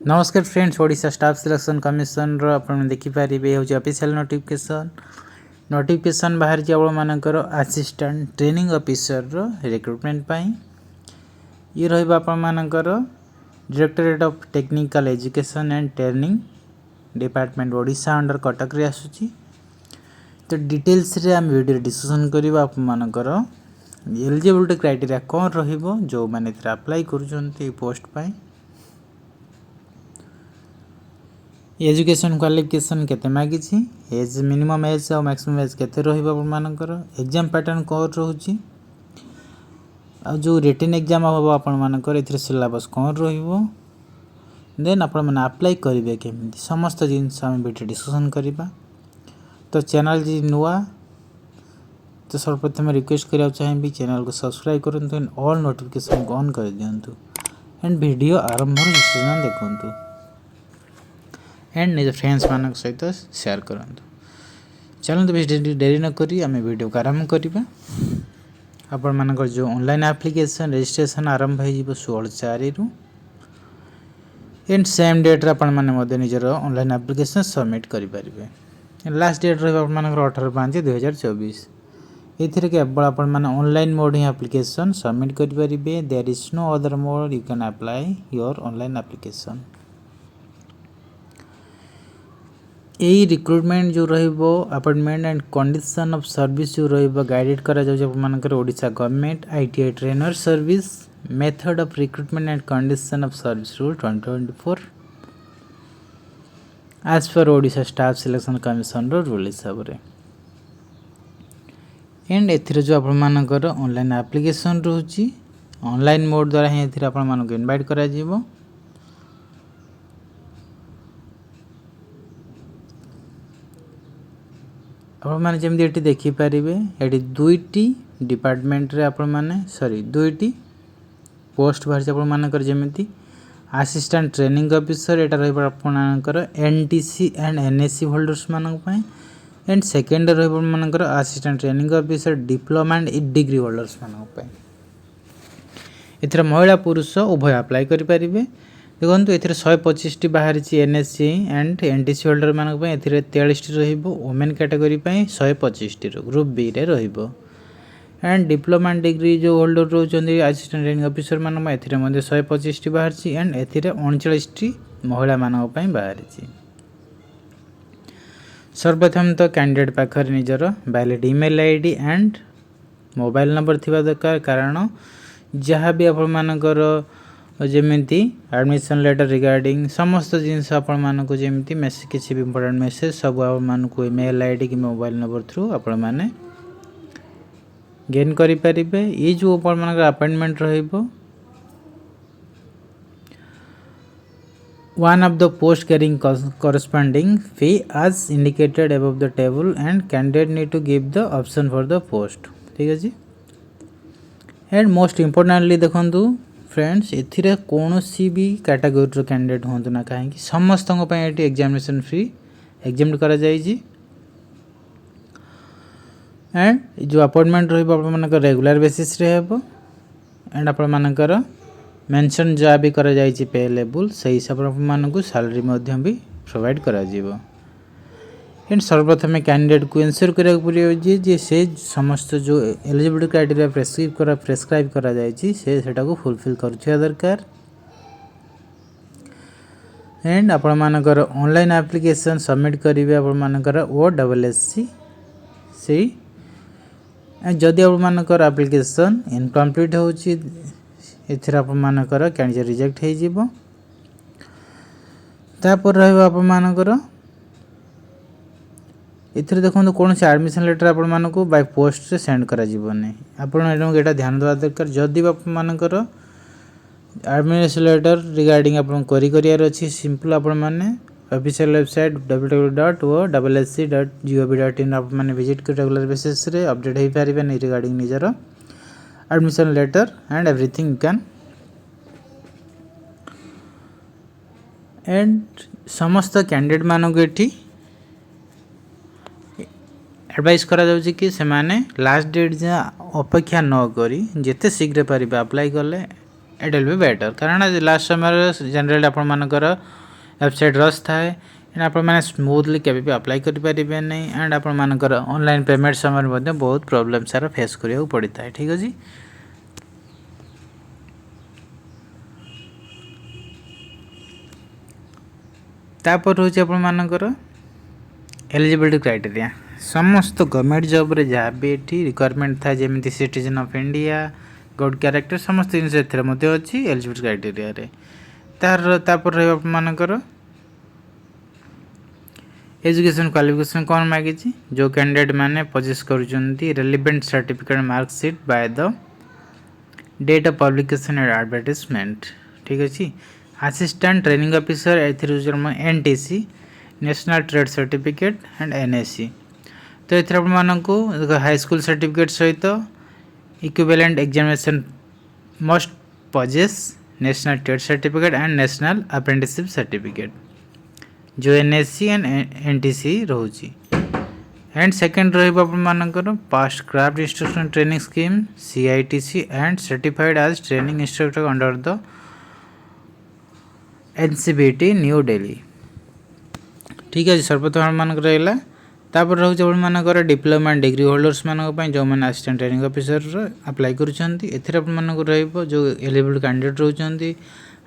नमस्कार friends, Odisha staff selection commission रो आपण देखि पारिबे हो ऑफिशियल नोटिफिकेशन बाहर जे आपण मानकर असिस्टेंट ट्रेनिंग ऑफिसर रो रिक्रूटमेंट पाई ये रहबा आपण मानकर directorate of technical education and training department Odisha under Cuttack रे आसुची। तो डिटेल्स रे हम वीडियो डिस्कशन करबा आपण मानकर एलिजिबिलिटी क्राइटेरिया कोन रहइबो जो माने इथरा अप्लाई करूछन्ती पोस्ट पाई, एजुकेशन क्वालिफिकेशन केते मागी छी, एज मिनिमम एज और मैक्सिमम एज केते रहइबो आपण मानकर, एग्जाम पैटर्न कोन रहउची आ जो रिटन एग्जाम होबो आपण मानकर इथरे सिलेबस कोन रहइबो, देन आपण माने अप्लाई करिवे केमिति समस्त जिंस हम वीडियो डिस्कशन करिबा। तो चैनल जी नुआ तो सर्वप्रथम रिक्वेस्ट करिया चाहिबी चैनल को सब्सक्राइब करंतु एंड ऑल नोटिफिकेशन को ऑन कर दियंतु एंड वीडियो आरंभ डिस्कशन देखंतु एंड निज फ्रेंड्स मानक सहित शेयर करंतु। चलंतु बेसी देरी न करी आमे वीडियो को आरंभ करिबा। आपण मानकर जो ऑनलाइन एप्लीकेशन रजिस्ट्रेशन आरंभ हो जिवो 16/4 रु एंड सेम डेट रे आपण माने मधे निजर ऑनलाइन एप्लीकेशन सबमिट करि परिबे। लास्ट डेट रहबा आपण मानकर 18/5/2024। एथिरे केवल आपण माने ऑनलाइन मोड ही एप्लीकेशन सबमिट करि परिबे। There is no other mode you can apply your online application. एई रिक्रूटमेंट जो रहइबो appointment and condition of service जो रहइबो गाइडेड करा जाउ आपण मानकर Odisha government ITI trainer service method of recruitment and condition of service rule 2024 as per Odisha staff selection commission रो रूल हिसाब रे। एंड एथिरे जो आपण मानकर ऑनलाइन एप्लीकेशन रहउची ऑनलाइन मोड द्वारा ही एथिरे आपण मानको इनवाइट करा जिवो। आपण माने जेमति एठी देखि परिबे एठी दुईटी डिपार्टमेंट रे आपण माने दुईटी पोस्ट बाहर आपण मानकर जेमति असिस्टेंट ट्रेनिंग ऑफिसर एटा रहबा आपण मानकर NTC एंड NSC होल्डर्स मानक पय एंड सेकंड रहबा मानकर assistant training officer diploma and degree holders मानक पय। एथरा महिला पुरुष उभय अप्लाई करि परिबे। देखंतु एथिरे 125 टी बाहर छि NSC एंड NTC होल्डर मानक पय एथिरे 43 टी रहिबो वुमेन कैटेगरी पय 125 टी ग्रुप बी रे रहिबो एंड डिप्लोमा डिग्री जो होल्डर रहउचंदी असिस्टेंट ट्रेनिंग ऑफिसर मानक एथिरे मध्ये 125 टी बाहर छि एंड एथिरे 39 टी महिला मानक पय बाहर छि। सर्वप्रथम तो कैंडिडेट पाखर निजर valid email ID and mobile number थिबा दरकार, कारण जहाँ भी आपण मानकर जेमिति एडमिशन लेटर रिगार्डिंग समस्त जिनस आपण मानको जेमिति मेसेज किछि भी इंपोर्टेंट मेसेज सब आपण मानको ईमेल आईडी कि मोबाइल नंबर थ्रू आपण माने गेन करि परिबे। ए जो आपण मानकर appointment रहइबो one of the post carrying corresponding fee as indicated above the table and candidate need to give the option for the post। ठीक है जी। एंड मोस्ट इम्पोर्टेंटली देखंतु फ्रेंड्स एथिरे कोनोसी भी कैटेगरी रो कैंडिडेट होंतु ना काहे कि समस्त को पय एटी एग्जामिनेशन फ्री एग्जाम करा जाय जी। एंड जो अपॉइंटमेंट रहबो आपण मानकर रेगुलर बेसिस रे हेबो एंड आपण मानकर मेंशन जा भी करा जाय छी पे लेवल सही हिसाब रे आपण मानको सैलरी मध्यम भी प्रोवाइड करा जीवो। एंड सर्वप्रथम कैंडिडेट को इंश्योर करा पड़ियो जे से समस्त जो एलिजिबिलिटी क्राइटेरिया प्रेस्क्राइब करा जाय छी से सेटा को फुलफिल करछिया दरकार। एंड आपण मानकर ऑनलाइन एप्लीकेशन सबमिट करिवे आपण मानकर OSSC से जदि आपण मानकर एप्लीकेशन इनकम्प्लीट होची एथिरा आपण मानकर कैंडिडेट रिजेक्ट हे जिवो। तापर रहबा आपण मानकर एथिरे देखंतु कोन से एडमिशन लेटर आपण मानको बाय पोस्ट से सेंड करा जिवोनी। आपण एटा ध्यान देबा दरकार जदि आपण मानकर एडमिशन लेटर रिगार्डिंग आपण करियर अछि सिंपल आपण माने ऑफिशियल वेबसाइट www.ossc.gov.in आपण माने विजिट कर रेगुलर बेसिस रे अपडेट हे पारिबे नै रिगार्डिंग निजर admission letter and everything you can. And समस्त कैंडिडेट मानको एठी एडवाइस करा जाउछि कि से माने लास्ट डेट जे अपेक्षा न करी जेते शीघ्र परिबे अप्लाई करले इट विल बी बेटर कारण लास्ट समय जनरली आपण मानकर वेबसाइट रस थाए एंड आपण माने स्मूथली केबे भी अप्लाई करि परिबे नै एंड आपण मानकर ऑनलाइन पेमेंट समय मध्ये बहुत प्रॉब्लम सारा फेस करिया पड़ता है ठीक अछि तापर होची आपण मानकर एलिजिबिलिटी क्राइटेरिया समस्त गवर्नमेंट जॉब रे जहाँ भी एठी रिक्वायरमेंट था जेमिति citizen of India good character समस्त जिनस एथरे मध्ये अछि एलिजिबिलिटी क्राइटेरिया रे तापर रहे आपण मानकर एजुकेशन क्वालिफिकेशन कौन मागी जो कैंडिडेट माने पजेस करुचंती relevant certificate marksheet by the date of publication and advertisement ठीक अछि असिस्टेंट ट्रेनिंग ऑफिसर एथर NTC national trade certificate and NSC तो एथर आपण मानकू हाई स्कूल सर्टिफिकेट सहित equivalent examination must possess national trade certificate and national apprenticeship certificate जो NSC and NTC रोची एंड सेकंड रहिबा आपण मानकर passed craft instruction training scheme CITC and certified as training instructor under the NCBT new Delhi ठीक है सर्वप्रथम मानक रहला तापर रहउछ आपण मानकर डिप्लोमा एंड डिग्री होल्डर्स मानक पय जो माने असिस्टेंट ट्रेनिंग ऑफिसर अप्लाई करूछंती एथिरे आपण मानक रहइबो जो एलिजिबल कैंडिडेट रहउछंती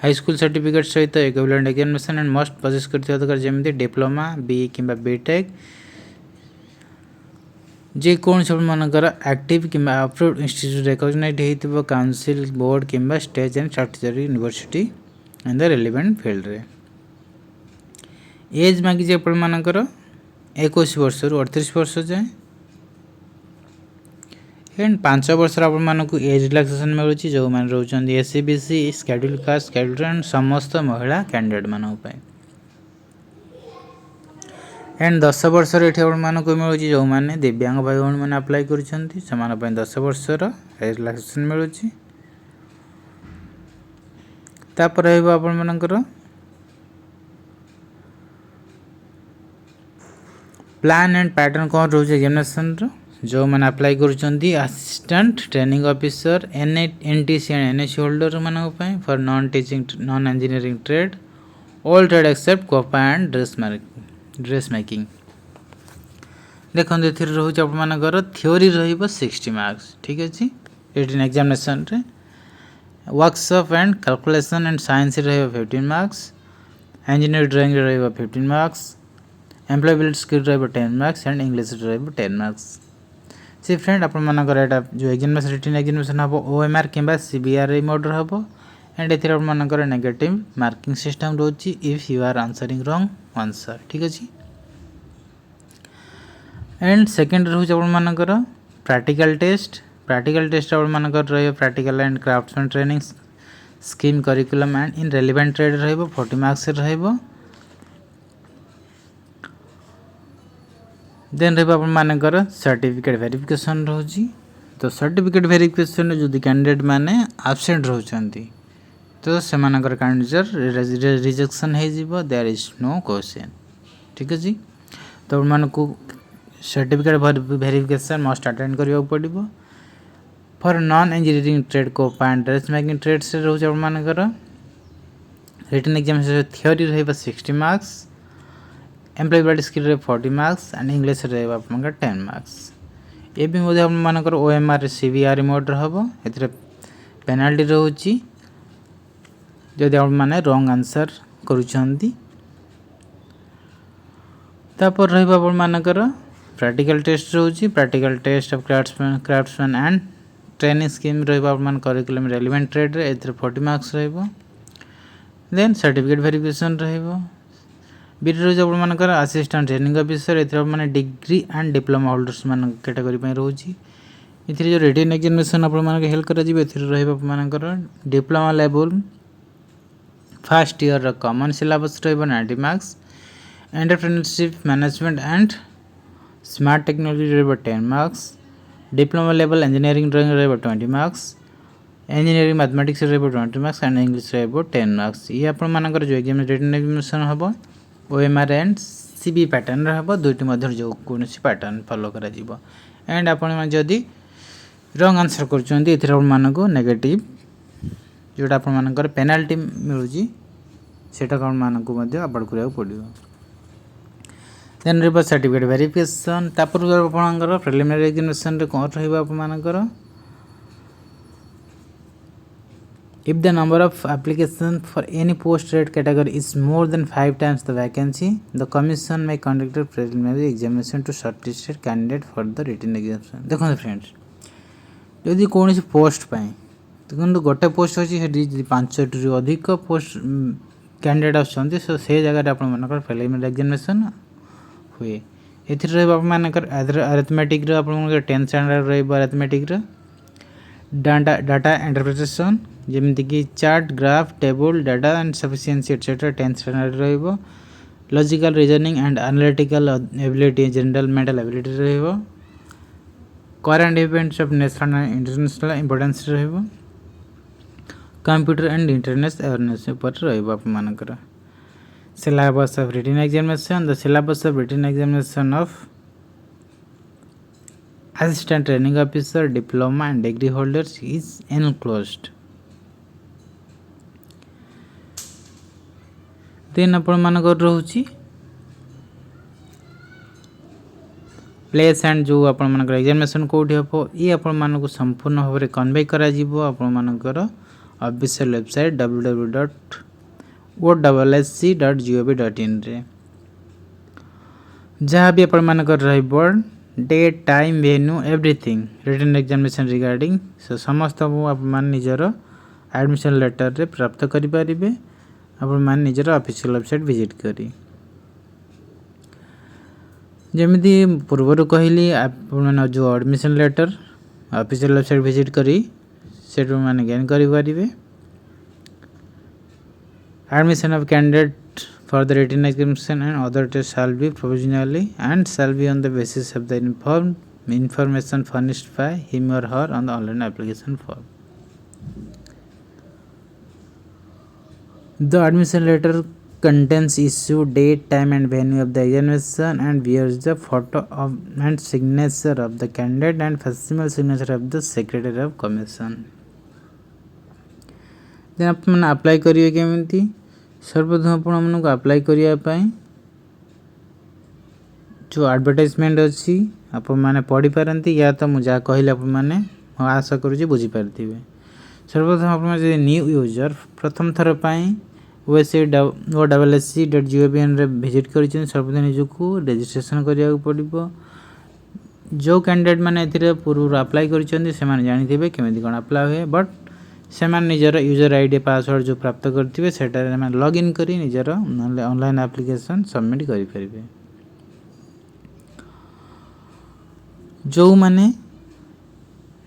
हाई स्कूल सर्टिफिकेट सहित equivalent examination and must possess करथिबा दरकार जेमिति डिप्लोमा बी किंबा बीटेक जे कोन सब मानकर एक्टिव किंबा अप्रूव्ड इंस्टीट्यूट रिकॉग्नाइज्ड हेतिबो काउंसिल बोर्ड किंबा state and statutory university in the relevant field रे एज मागी जे आपण मानकर 21 वर्ष रु 38 वर्ष जाए एंड 5 वर्ष आपण मानकू एज रिलैक्सेशन मिलुची जो मान रहउचंदी SC BC schedule caste schedule and समस्त महिला कैंडिडेट मानक पय एंड 10 वर्ष रे एठी आपण मानकू मिलुची जो माने दिव्यांग भाई बहन माने अप्लाई करूचंती समान पय 10 वर्ष रो एज रिलैक्सेशन मिलुची तापर रहइबो आपण मानकर प्लान एंड पैटर्न कौन रोज एग्जामिनेशन रो जो मैंने अप्लाई करूचंती assistant training officer NTC and NSC holder मानक पय for non teaching non engineering trade all trade except COPA and dress making देखन एथिर रहउछ आपण मानकर थ्योरी रहइबो 60 मार्क्स ठीक अछि रिटन एग्जामिनेशन रे workshop and calculation and science रहइबो 15 मार्क्स इंजीनियर ड्राइंग रहइबो 15 मार्क्स एम्प्लॉयबिलिटी स्किल रहइबो 10 मार्क्स एंड इंग्लिश रहइबो 10 मार्क्स सी फ्रेंड आपण मानकर एटा जो एग्जामिनेशन रिटन एग्जामिनेशन हबो ओएमआर किंबा सीबीआर मोड हबो एंड एथिर आपण मानकर नेगेटिव मार्किंग सिस्टम रोची if you are answering wrong answer ठीक अछि एंड सेकंड रहउछ आपण मानकर प्रैक्टिकल टेस्ट आपण मानकर रहइबो practical and craftsman training scheme curriculum and in relevant trade रहइबो 40 मार्क्स रहइबो देन रहइबो आपण मानकर सर्टिफिकेट वेरिफिकेशन रहउची तो सर्टिफिकेट वेरिफिकेशन जदि कैंडिडेट माने एब्सेंट रहउचंती तो सेमानकर कैंडिडेट रिजेक्शन हे जिवो देयर इज नो क्वेश्चन ठीक अछि तो मानको सर्टिफिकेट वेरिफिकेशन मस्ट अटेंड करियो पड़िबो फॉर नॉन इंजीनियरिंग ट्रेड को एंड ड्रेस मेकिंग ट्रेड से रहउछ आपण मानकर रिटन एग्जामिनेशन थ्योरी रहइबो 60 मार्क्स एम्प्लॉयबिलिटी स्किल रे 40 मार्क्स एंड इंग्लिश रे आपनका 10 मार्क्स ए भी मोदे आपण मानकर ओएमआर सीबीआर मोड रहबो एथरे पेनल्टी रहउची जदि आपण माने रॉन्ग आंसर करूचंती तापर रहइबो आपण मानकर प्रैक्टिकल टेस्ट रहउची practical test of craftsman and training scheme रहइबो आपण मान करिकुलम रेलेवेंट ट्रेड रे एथरे 40 मार्क्स रहइबो देन सर्टिफिकेट वेरिफिकेशन रहइबो बीटर जो आपण मानकर असिस्टेंट ट्रेनिंग ऑफिसर एथरे माने डिग्री एंड डिप्लोमा होल्डर्स मान कैटेगरी पय रहउची इथरे जो रिटन एग्जामिनेशन आपण मान के हेल्प करा जिवो एथरे रहइबो आपण मानकर diploma level first year common syllabus रहइबो 90 marks entrepreneurship management and smart technology रहइबो 10 marks diploma level engineering drawing रहइबो 20 मार्क्स इंजीनियरिंग मैथमेटिक्स रहइबो 20 मार्क्स एंड इंग्लिश रहइबो 10 मार्क्स ये आपण मानकर जो एग्जाम रिटन एग्जामिनेशन हबो ओएमआर एंड सीबी पैटर्न रहबो दुईटी मध्य जो कोनसी पैटर्न फॉलो करा जिवो एंड आपण जदी रॉन्ग आंसर करचोंदी एथरे आपण मानको नेगेटिव जोटा आपण मानकर पेनाल्टी मिलुची सेटा कौन मानक अपलोड करा पड़ो। देन रहा सर्टिफिकेट वेरिफिकेशन तापर आप प्रिलिमिनरी एग्जामिनेशन रे कौन रहा if the number of applications for any post rate category is more than 5 times the vacancy, the commission may conduct a preliminary examination to shortlisted candidate for the written examination। देखो friends यदि कौन सी post पाए देखो गोटे post अच्छी 5टी रु अधिक post candidate आसुँच से जगह आप प्रिलिमिनरी एग्जामिनेशन हुए एमानकर अरिथमेटिक आप 10th standard arithmetic data interpretation जमीक कि chart graph table data and sufficiency etcetera 10th standard रहिबो। Logical reasoning and analytical ability general mental ability रहिबो। Current events of national and international importance रहिबो। Computer and internet awareness ऊपर रहिबो आप मानकर। Syllabus of written examination the syllabus of written examination of assistant training officer diploma and degree holders is enclosed। Then आपण मानकर रहउची place and जो आपण मानकर एग्जामिनेशन कोठी हबो ई आपण मानको संपूर्ण भाव में कन्वे करा जिवो आपण मानकर ऑफिशियल वेबसाइट www.ossc.gov.in रे जहाँ भी आपण मानकर रहइबो date time venue everything written examination regarding समस्त आप निजर एडमिशन लेटर रे प्राप्त करि परिबे आपण मान निजर ऑफिशियल वेबसाइट विजिट करी जमिति पूर्वर कहली आपण जो admission letter official website visit करी सेटू मान गेन करि परिबे। Admission of candidate for the written examination and other tests shall be provisionally and shall be on the basis of the information furnished by him or her on the online application form। The admission letter contains issue date time and venue of the examination and bears the photo of and signature of the candidate and facsimile signature of the secretary of commission। then upon apply करिए केमिति सर्वप्रथम आपण को apply करिया जो advertisement अच्छी आप मैंने पढ़ी पारती या तो मुझे कहले आप मैंने आशा करूँ बुझी पार्थिवे। सर्वप्रथम आप न्यू यूजर प्रथम थर OSSC.gov.in रे विजिट कर सर्वप्रथम निजको रजिस्ट्रेशन करिया पड़ो। जो कैंडिडेट मैंने पूर्व अप्लाई कर जानी केमी कौन अप्लाई हुए बट से निजर यूजर आईडी पासवर्ड जो प्राप्त करते से लॉगिन करी निजर ऑनलाइन एप्लिकेशन सबमिट करें। जो मैंने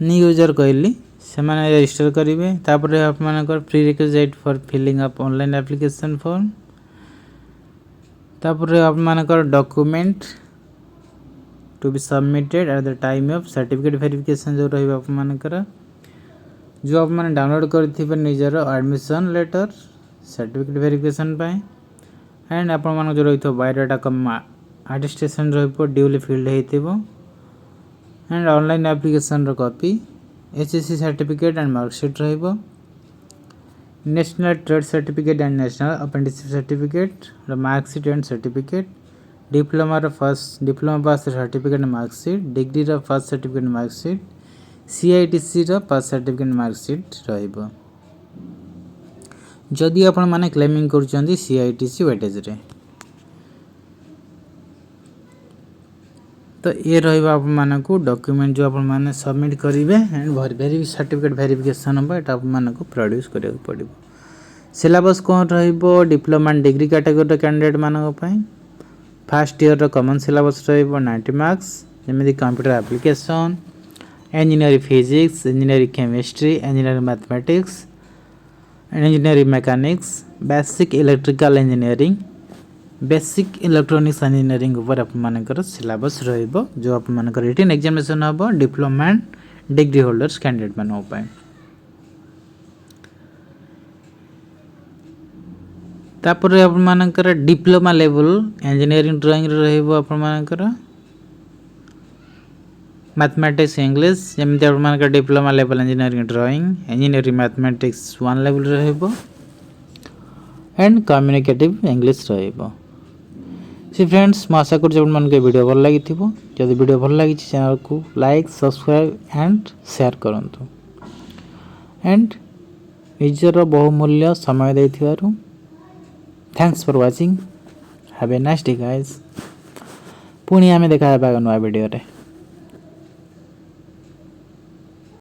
न्यू यूजर कहली से रजिस्टर करेंगे तापर आप prerequisite for filling up online application form तापर आप document to be submitted at the time of certificate verification जो रहा जो आप मैंने डाउनलोड कर निजर admission letter certificate verification and आप जो रही biodata cum attestation duly filled हो and online application copy HSC certificate and marksheet रहिबो। National trade certificate and national apprenticeship certificate marksheet and certificate diploma first diploma pass certificate marksheet degree first certificate marksheet CITC pass certificate marksheet रहिबो जदि आपण माने claiming करूचंदी CITC weightage रे तो ये रहिबा आप माने को डॉक्यूमेंट जो आपण माने सबमिट करिवे एंड वेरी सर्टिफिकेट वेरिफिकेशन हम एटा आप माने को प्रोड्यूस करिया पड़िबो। सिलेबस कोन रहिबो diploma and degree category candidate मानक पई फर्स्ट ईयर रो कॉमन सिलेबस रहिबो 90 मार्क्स जेमिति computer application engineering physics engineering chemistry engineering mathematics engineering mechanics basic electrical engineering basic electronics engineering ऊपर आप मानकर सिलेबस रहिबो जो आप मानकर रिटन एग्जामिनेशन हबो diploma and degree holders candidate मानो पाए। तापर आप मानकर डिप्लोमा लेवल इंजीनियरिंग ड्राइंग रहिबो आप मानकर मैथमेटिक्स इंग्लिश जमी आप diploma level engineering drawing engineering mathematics 1 level रहिबो एंड कम्युनिकेटिव इंग्लिश रहिबो। सी फ्रेंड्स मैं आशा कर वीडियो भल लगी जब वीडियो भल लगी चैनल को लाइक सब्सक्राइब एंड शेयर करंतु एंड निजर बहुमूल्य समय देथिबारु thanks for watching have a nice day guys. पुणी आमे देखा नुआ वीडियो रे।